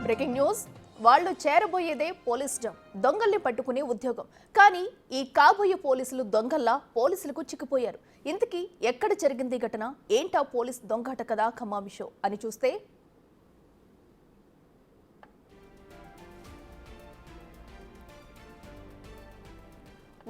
Breaking news. వాళ్ళు చేరబోయేదే police జం, దొంగల్ని పట్టుకునే ఉద్యోగం. కానీ ఈ కాబోయే పోలీసులు దొంగల్లా పోలీసులకు చిక్కిపోయారు. ఇంతకీ ఎక్కడ జరిగింది ఘటన, ఏంటా పోలీస్ దొంగాట కదా ఖమ్మామి అని చూస్తే,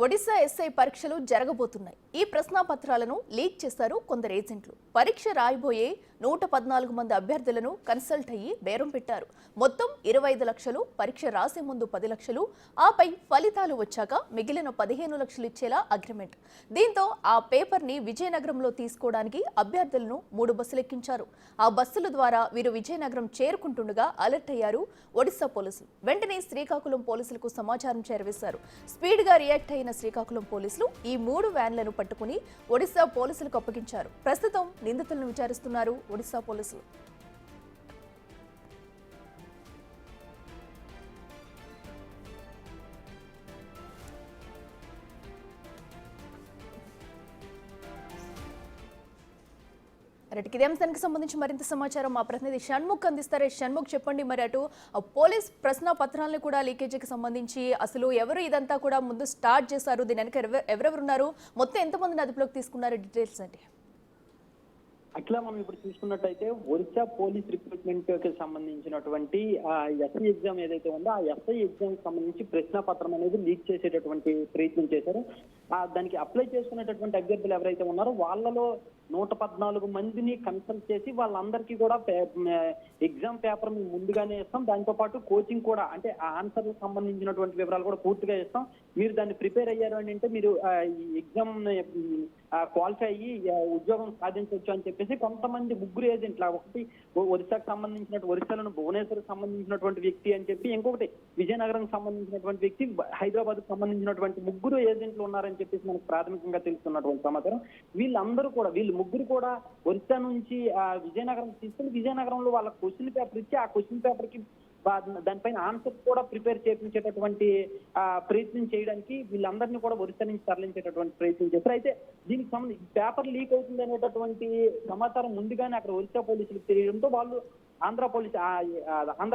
ఒడిశా ఎస్ఐ పరీక్షలు జరగబోతున్నాయి. ఈ ప్రశ్నాపత్రాలను లీక్ చేశారు కొందరు ఏజెంట్లు. పరీక్ష రాయబోయే 114 మంది అభ్యర్థులను కన్సల్ట్ అయ్యి బేరం పెట్టారు. మొత్తం 25 లక్షలు, పరీక్ష రాసే ముందు 10 లక్షలు, ఆపై ఫలితాలు వచ్చాక మిగిలిన 15 లక్షలు ఇచ్చేలా అగ్రిమెంట్. దీంతో ఆ పేపర్ని విజయనగరంలో తీసుకోవడానికి అభ్యర్థులను 3 బస్సులు ఎక్కించారు. ఆ బస్సుల ద్వారా వీరు విజయనగరం చేరుకుంటుండగా అలర్ట్ అయ్యారు ఒడిశా పోలీసులు. వెంటనే శ్రీకాకుళం పోలీసులకు సమాచారం చేరవేశారు. స్పీడ్ గా రియాక్ట్ అయిన శ్రీకాకుళం పోలీసులు ఈ 3 వ్యాన్లను పట్టుకుని ఒడిశా పోలీసులకు అప్పగించారు. ప్రస్తుతం నిందితులను విచారిస్తున్నారు ఒడిశా పోలీసులు. ఇదే అంశానికి సంబంధించి మరింత సమాచారం మా ప్రతినిధి షణ్ముఖ్ అందిస్తారు. షణ్ముఖ్, చెప్పండి, మరి అటు పోలీస్ ప్రశ్న పత్రాలను కూడా లీకేజీకి సంబంధించి అసలు ఎవరు ఇదంతా కూడా ముందు స్టార్ట్ చేశారు, దీని వెనక ఎవరెవరున్నారు, మొత్తం ఎంతమందిని అదుపులోకి తీసుకున్నారు, డీటెయిల్స్ అంటే? అట్లా మనం ఇప్పుడు చూసుకున్నట్టయితే ఒరిస్సా పోలీస్ రిక్రూట్మెంట్ కి సంబంధించినటువంటి ఎస్ఐ ఎగ్జామ్ ఏదైతే ఉందో ఆ ఎస్ఐ ఎగ్జామ్ కి సంబంధించి ప్రశ్న పత్రం అనేది లీక్ చేసేటటువంటి ప్రయత్నం చేశారు. దానికి అప్లై చేసుకునేటటువంటి అభ్యర్థులు ఎవరైతే ఉన్నారో వాళ్ళలో 114 మందిని కన్సల్ట్ చేసి వాళ్ళందరికీ కూడా ఎగ్జామ్ పేపర్ మేము ముందుగానే ఇస్తాం, దాంతో పాటు కోచింగ్ కూడా, అంటే ఆ ఆన్సర్లకు సంబంధించినటువంటి వివరాలు కూడా పూర్తిగా ఇస్తాం. మీరు దాన్ని ప్రిపేర్ అయ్యారు అని అంటే మీరు ఈ ఎగ్జామ్ క్వాలిఫై అయ్యి ఉద్యోగం సాధించవచ్చు అని చెప్పేసి కొంతమంది 3 ఏజెంట్ల, ఒకటి ఒరిస్సాకు సంబంధించినటువంటి ఒరిస్సాలోని భువనేశ్వర్కి సంబంధించినటువంటి వ్యక్తి అని చెప్పి, ఇంకొకటి విజయనగరం సంబంధించినటువంటి వ్యక్తి, హైదరాబాద్ కు సంబంధించినటువంటి 3 ఏజెంట్లు ఉన్నారని చెప్పేసి మనకు ప్రాథమికంగా తెలుస్తున్నటువంటి సమాచారం. వీళ్ళు 3 కూడా ఒరిస్సా నుంచి విజయనగరం తీసుకుని విజయనగరంలో వాళ్ళ క్వశ్చన్ పేపర్ ఇచ్చి ఆ క్వశ్చన్ పేపర్ కి దానిపైన ఆన్సర్ కూడా ప్రిపేర్ చేయించేటటువంటి ప్రయత్నం చేయడానికి వీళ్ళందరినీ కూడా ఒరిస్సా నుంచి తరలించేటటువంటి ప్రయత్నం చేస్తారు. అయితే దీనికి సంబంధించి పేపర్ లీక్ అవుతుంది అనేటటువంటి సమాచారం ముందుగానే అక్కడ ఒరిస్సా పోలీసులకు తెలియడంతో వాళ్ళు ఆంధ్ర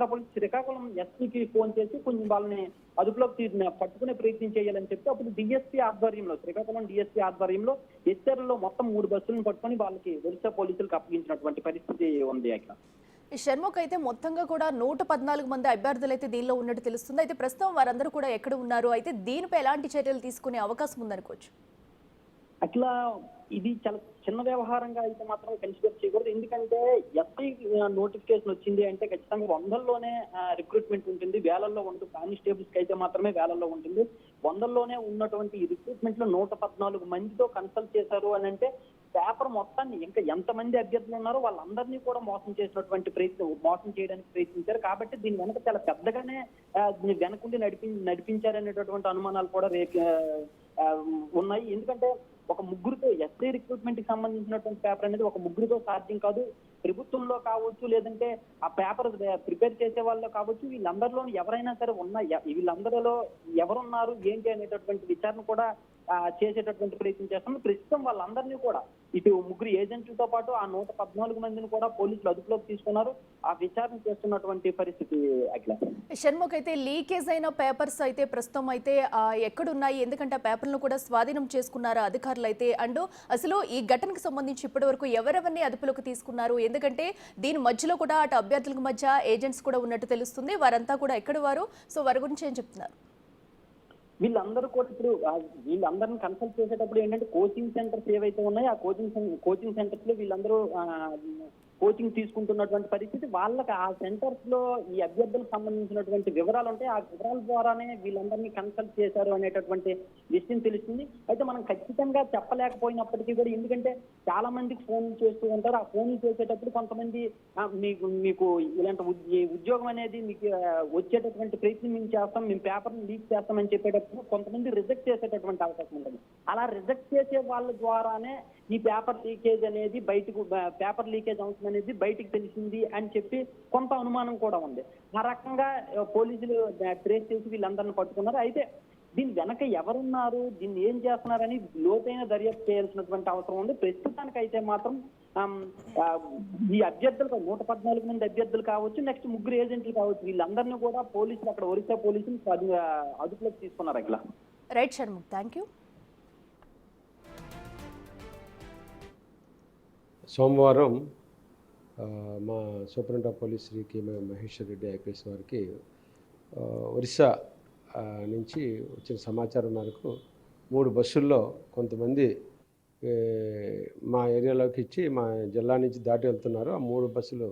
పోలీస్ శ్రీకాకుళం ఎస్పీకి ఫోన్ చేసి కొంచెం వాళ్ళని అదుపులోకి పట్టుకునే ప్రయత్నం చేయాలని చెప్పి అప్పుడు డిఎస్పీ ఆధ్వర్యంలో, శ్రీకాకుళం డిఎస్పీ ఆధ్వర్యంలో ఎస్ఆర్లో మొత్తం 3 బస్సులను పట్టుకొని వాళ్ళకి ఒరిస్సా పోలీసులకు అప్పగించినటువంటి పరిస్థితి ఉంది. అక్కడ షణ్ముఖ్, అయితే మొత్తంగా కూడా 114 మంది అభ్యర్థులు అయితే దీనిలో ఉన్నట్టు తెలుస్తుంది. అయితే ప్రస్తుతం వారందరూ కూడా ఎక్కడ ఉన్నారు, అయితే దీనిపై ఎలాంటి చర్యలు తీసుకునే అవకాశం ఉందనుకోవచ్చు? అట్లా ఇది చాలా చిన్న వ్యవహారంగా అయితే మాత్రం కన్సిడర్ చేయకూడదు. ఎందుకంటే ఎస్ఐ నోటిఫికేషన్ వచ్చింది అంటే ఖచ్చితంగా 100లోనే రిక్రూట్మెంట్ ఉంటుంది, వేలల్లో ఉంటుంది. కానిస్టేబుల్స్ కి అయితే మాత్రమే వేలల్లో ఉంటుంది. 100లోనే ఉన్నటువంటి ఈ రిక్రూట్మెంట్ లో 114 మందితో కన్సల్ట్ చేశారు అని అంటే పేపర్ మొత్తాన్ని ఇంకా ఎంతమంది అభ్యర్థులు ఉన్నారో వాళ్ళందరినీ కూడా మోసం చేయడానికి ప్రయత్నించారు. కాబట్టి దీని వెనక చాలా పెద్దగానే వెనకుండి నడిపించారనేటటువంటి అనుమానాలు కూడా ఉన్నాయి. ఎందుకంటే ఒక 3తో ఎస్ఐ రిక్రూట్మెంట్ కి సంబంధించినటువంటి పేపర్ అనేది ఒక 3తో సాధ్యం కాదు. ప్రభుత్వంలో కావచ్చు, లేదంటే ఆ పేపర్ ప్రిపేర్ చేసే వాళ్ళు కావచ్చు, వీళ్ళందరిలో ఎవరైనా సరే వీళ్ళందరిలో ఎవరున్నారు ఏంటి అనేటటువంటి విచారణ కూడా చేసేటటువంటి ప్రయత్నం చేస్తాం. ప్రస్తుతం వాళ్ళందరినీ కూడా ఇటు 3 ఏజెంట్లతో పాటు ఆ 114 మందిని కూడా పోలీసులు అదుపులోకి తీసుకున్నారు. ఆ విచారణ చేస్తున్నటువంటి పరిస్థితి. అట్లా షణ్ముఖ్, అయితే లీకేజ్ అయిన పేపర్స్ అయితే ప్రస్తుతం అయితే ఎక్కడున్నాయి, ఎందుకంటే ఆ పేపర్లను కూడా స్వాధీనం చేసుకున్నారు అధికారులు అయితే, అండ్ అసలు ఈ ఘటనకు సంబంధించి ఇప్పటి వరకు ఎవరెవరిని అదుపులోకి తీసుకున్నారు, ఎందుకంటే దీని మధ్యలో కూడా అటు అభ్యర్థుల మధ్య ఏజెంట్స్ కూడా ఉన్నట్టు తెలుస్తుంది, వారంతా కూడా ఎక్కడ వారు, సో వారి గురించి ఏం చెప్తున్నారు? వీళ్ళందరూ కూడా ఇప్పుడు వీళ్ళందరిని కన్సల్ట్ చేసేటప్పుడు ఏంటంటే కోచింగ్ సెంటర్స్ ఏవైతే ఉన్నాయో ఆ కోచింగ్ సెంటర్స్ లో వీళ్ళందరూ కోచింగ్ తీసుకుంటున్నటువంటి పరిస్థితి. వాళ్ళకి ఆ సెంటర్స్ లో ఈ అభ్యర్థులకు సంబంధించినటువంటి వివరాలు ఉంటాయి. ఆ వివరాల ద్వారానే వీళ్ళందరినీ కన్సల్ట్ చేశారు అనేటటువంటి విషయం తెలుస్తుంది. అయితే మనం ఖచ్చితంగా చెప్పలేకపోయినప్పటికీ కూడా, ఎందుకంటే చాలా మందికి ఫోన్ చేస్తూ ఉంటారు. ఆ ఫోన్ చేసేటప్పుడు కొంతమంది మీకు ఇలాంటి ఉద్యోగం అనేది మీకు వచ్చేటటువంటి ప్రయత్నం మేము చేస్తాం, మేము పేపర్ని లీక్ చేస్తామని చెప్పేటప్పుడు కొంతమంది రిజెక్ట్ చేసేటటువంటి అవకాశం ఉంటుంది. అలా రిజెక్ట్ చేసే వాళ్ళ ద్వారానే ఈ పేపర్ లీకేజ్ అనేది పేపర్ లీకేజ్ అవసరం అనేది బయటికి తెలిసింది అని చెప్పి కొంత అనుమానం కూడా ఉంది. ఆ రకంగా పోలీసులు ట్రేస్ చేసి వీళ్ళందరినీ పట్టుకున్నారు. అయితే దీని వెనక ఎవరున్నారు, దీన్ని ఏం చేస్తున్నారని లోతైన దర్యాప్తు చేయాల్సినటువంటి అవసరం ఉంది. ప్రస్తుతానికైతే మాత్రం ఈ అభ్యర్థులు 114 మంది అభ్యర్థులు కావచ్చు, నెక్స్ట్ 3 ఏజెంట్లు కావచ్చు, వీళ్ళందరినీ కూడా పోలీసులు అక్కడ ఒరిస్సా పోలీసులు అదుపులోకి తీసుకున్నారు. అట్లా రైట్ షణ్ముఖ్, థ్యాంక్ యూ. సోమవారం మా superintendent of police Shri K Maheshwar Reddy IPS వారికి ఒరిస్సా నుంచి వచ్చిన సమాచారం మేరకు 3 బస్సుల్లో కొంతమంది మా ఏరియాలోకి ఇచ్చి మా జిల్లా నుంచి దాటి వెళ్తున్నారు, ఆ 3 బస్సులు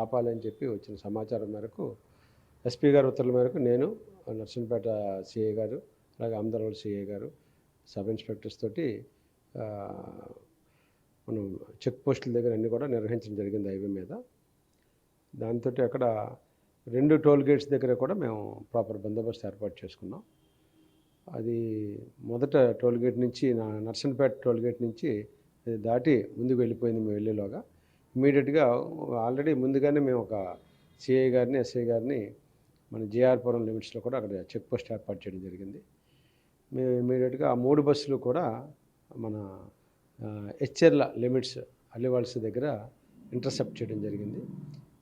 ఆపాలని చెప్పి వచ్చిన సమాచారం మేరకు ఎస్పీ గారి ఉత్తర్వుల మేరకు నేను, నర్సంపేట సిఐ గారు, అలాగే అమదలవల్లి సిఐ గారు, సబ్ ఇన్స్పెక్టర్స్ తోటి మనం చెక్ పోస్టుల దగ్గర అన్నీ కూడా నిర్వహించడం జరిగింది హైవే మీద. దాంతో అక్కడ 2 టోల్ గేట్స్ దగ్గర కూడా మేము ప్రాపర్ బందోబస్తు ఏర్పాటు చేసుకున్నాం. అది మొదట టోల్ గేట్ నుంచి నర్సంపేట టోల్ గేట్ నుంచి అది దాటి ముందుకు వెళ్ళిపోయింది. మేము వెళ్ళేలోగా ఇమీడియట్గా ఆల్రెడీ ముందుగానే మేము ఒక సిఐ గారిని, ఎస్ఐ గారిని మన జేఆర్పురం లిమిట్స్లో కూడా అక్కడ చెక్ పోస్ట్ ఏర్పాటు చేయడం జరిగింది. మేము ఇమీడియట్గా ఆ 3 బస్సులు కూడా మన హెచ్చెర్ల లిమిట్స్ అల్లివాల్స్ దగ్గర ఇంటర్సెప్ట్ చేయడం జరిగింది.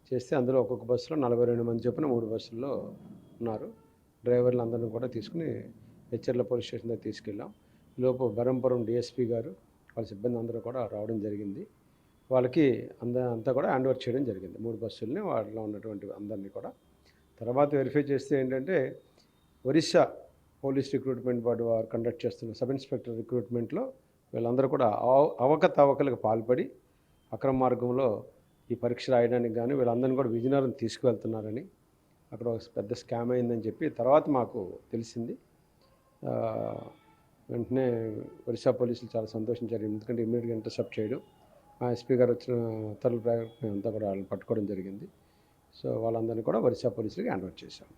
చేస్తే అందులో ఒక్కొక్క బస్సులో 42 మంది చొప్పున 3 బస్సుల్లో ఉన్నారు. డ్రైవర్లు అందరిని కూడా తీసుకుని హెచ్చెర్ల పోలీస్ స్టేషన్ దగ్గర తీసుకెళ్ళాం. లోపు బరంపురం డిఎస్పీ గారు వాళ్ళ సిబ్బంది అందరూ కూడా రావడం జరిగింది. వాళ్ళకి అంతా కూడా హ్యాండ్ ఓవర్ చేయడం జరిగింది. 3 బస్సుల్ని వాటిలో ఉన్నటువంటి అందరినీ కూడా తర్వాత వెరిఫై చేస్తే ఏంటంటే ఒరిస్సా పోలీస్ రిక్రూట్మెంట్ బోర్డు వారు కండక్ట్ చేస్తున్న సబ్ ఇన్స్పెక్టర్ రిక్రూట్మెంట్లో వీళ్ళందరూ కూడా అవకతవకలకు పాల్పడి అక్రమ మార్గంలో ఈ పరీక్ష రాయడానికి కానీ వీళ్ళందరినీ కూడా విజయనగరం తీసుకువెళ్తున్నారని, అక్కడ ఒక పెద్ద స్కామ్ అయిందని చెప్పి తర్వాత మాకు తెలిసింది. వెంటనే ఒరిస్సా పోలీసులు చాలా సంతోషించారు, ఎందుకంటే ఇమ్మీడియట్గా ఇంటర్సెప్ట్ చేయడం, మా ఎస్పీ గారు వచ్చిన ఉత్తర్వుల ప్రకారం మేమంతా కూడా వాళ్ళని పట్టుకోవడం జరిగింది. సో వాళ్ళందరినీ కూడా ఒరిస్సా పోలీసులకి హ్యాండ్ ఓవర్ చేశాం.